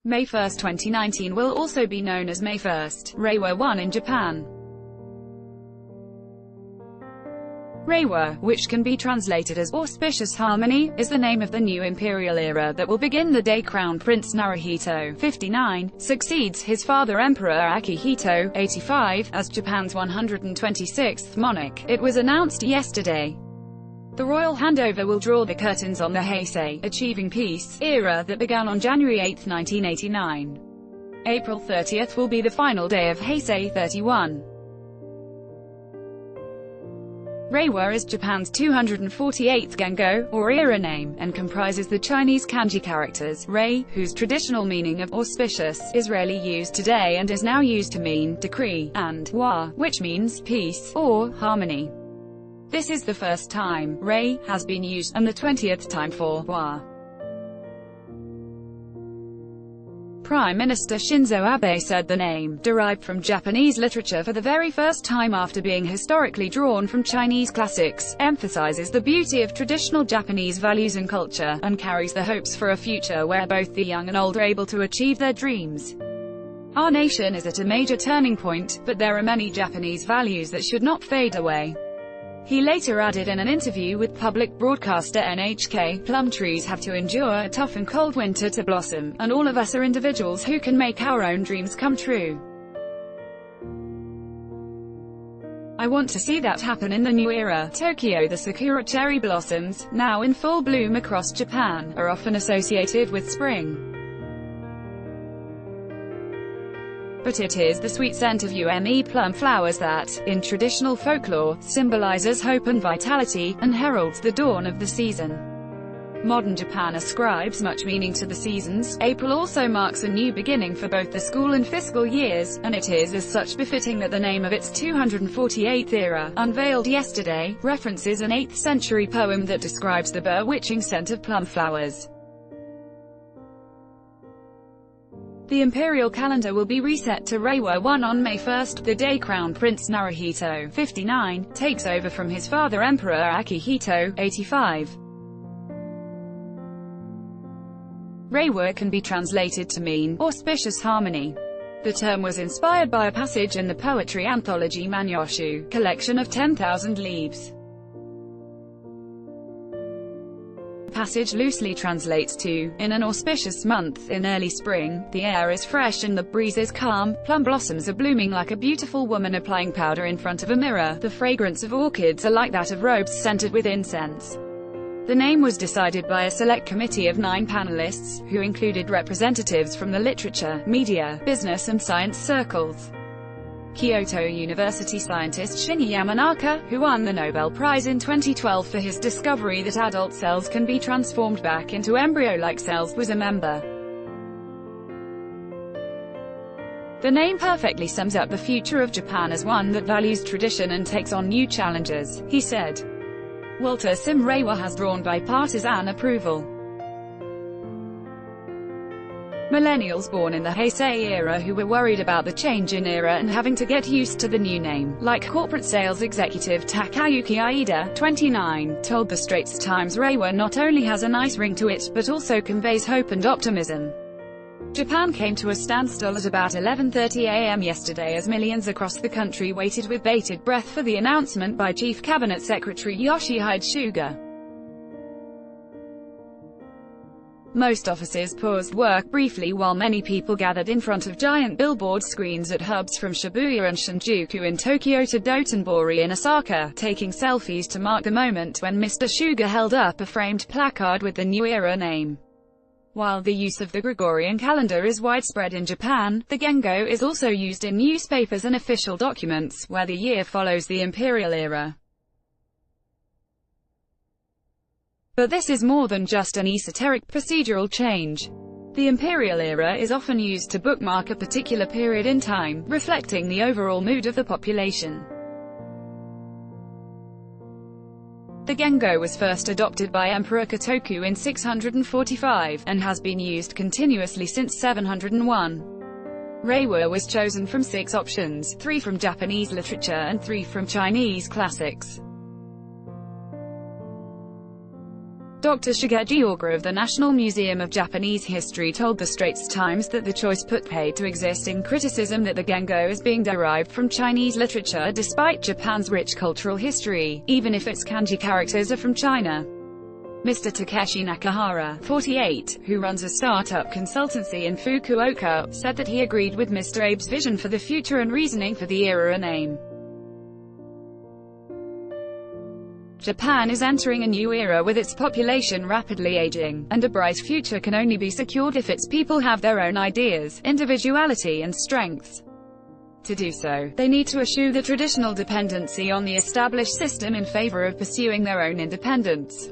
May 1, 2019 will also be known as May 1st, Reiwa 1 in Japan. Reiwa, which can be translated as auspicious harmony, is the name of the new imperial era that will begin the day Crown Prince Naruhito, 59, succeeds his father Emperor Akihito, 85, as Japan's 126th monarch. It was announced yesterday. The royal handover will draw the curtains on the Heisei, achieving peace, era that began on January 8, 1989. April 30th will be the final day of Heisei 31. Reiwa is Japan's 248th Gengo, or era name, and comprises the Chinese kanji characters, rei, whose traditional meaning of auspicious is rarely used today and is now used to mean decree, and wa, which means peace, or harmony. This is the first time rei has been used, and the 20th time for wa. Prime Minister Shinzo Abe said the name, derived from Japanese literature for the very first time after being historically drawn from Chinese classics, emphasizes the beauty of traditional Japanese values and culture, and carries the hopes for a future where both the young and old are able to achieve their dreams. Our nation is at a major turning point, but there are many Japanese values that should not fade away. He later added in an interview with public broadcaster NHK, plum trees have to endure a tough and cold winter to blossom, and all of us are individuals who can make our own dreams come true. I want to see that happen in the new era. Tokyo. The sakura cherry blossoms, now in full bloom across Japan, are often associated with spring. But it is the sweet scent of plum flowers that, in traditional folklore, symbolizes hope and vitality, and heralds the dawn of the season. Modern Japan ascribes much meaning to the seasons. April also marks a new beginning for both the school and fiscal years, and it is as such befitting that the name of its 248th era, unveiled yesterday, references an 8th century poem that describes the bewitching scent of plum flowers. The imperial calendar will be reset to Reiwa 1 on May 1, the day Crown Prince Naruhito, 59, takes over from his father Emperor Akihito, 85. Reiwa can be translated to mean auspicious harmony. The term was inspired by a passage in the poetry anthology Manyoshu, collection of 10,000 leaves. The passage loosely translates to, in an auspicious month, in early spring, the air is fresh and the breeze is calm, plum blossoms are blooming like a beautiful woman applying powder in front of a mirror, the fragrance of orchids are like that of robes scented with incense. The name was decided by a select committee of 9 panelists, who included representatives from the literature, media, business and science circles. Kyoto University scientist Shinya Yamanaka, who won the Nobel Prize in 2012 for his discovery that adult cells can be transformed back into embryo-like cells, was a member. The name perfectly sums up the future of Japan as one that values tradition and takes on new challenges, he said. Walter Sim Reiwa has drawn bipartisan approval. Millennials born in the Heisei era who were worried about the change in era and having to get used to the new name, like corporate sales executive Takayuki Aida, 29, told the Straits Times Reiwa not only has a nice ring to it, but also conveys hope and optimism. Japan came to a standstill at about 11:30 a.m. yesterday as millions across the country waited with bated breath for the announcement by Chief Cabinet Secretary Yoshihide Suga. Most offices paused work briefly while many people gathered in front of giant billboard screens at hubs from Shibuya and Shinjuku in Tokyo to Dotonbori in Osaka, taking selfies to mark the moment when Mr. Suga held up a framed placard with the new era name. While the use of the Gregorian calendar is widespread in Japan, the Gengo is also used in newspapers and official documents, where the year follows the imperial era. But this is more than just an esoteric, procedural change. The imperial era is often used to bookmark a particular period in time, reflecting the overall mood of the population. The Gengo was first adopted by Emperor Akihito in 645, and has been used continuously since 701. Reiwa was chosen from 6 options, 3 from Japanese literature and 3 from Chinese classics. Dr. Shigeji Ogura of the National Museum of Japanese History told the Straits Times that the choice put paid to existing criticism that the Gengo is being derived from Chinese literature despite Japan's rich cultural history, even if its kanji characters are from China. Mr. Takeshi Nakahara, 48, who runs a startup consultancy in Fukuoka, said that he agreed with Mr. Abe's vision for the future and reasoning for the era name. Japan is entering a new era with its population rapidly aging, and a bright future can only be secured if its people have their own ideas, individuality and strengths. To do so, they need to eschew the traditional dependency on the established system in favor of pursuing their own independence.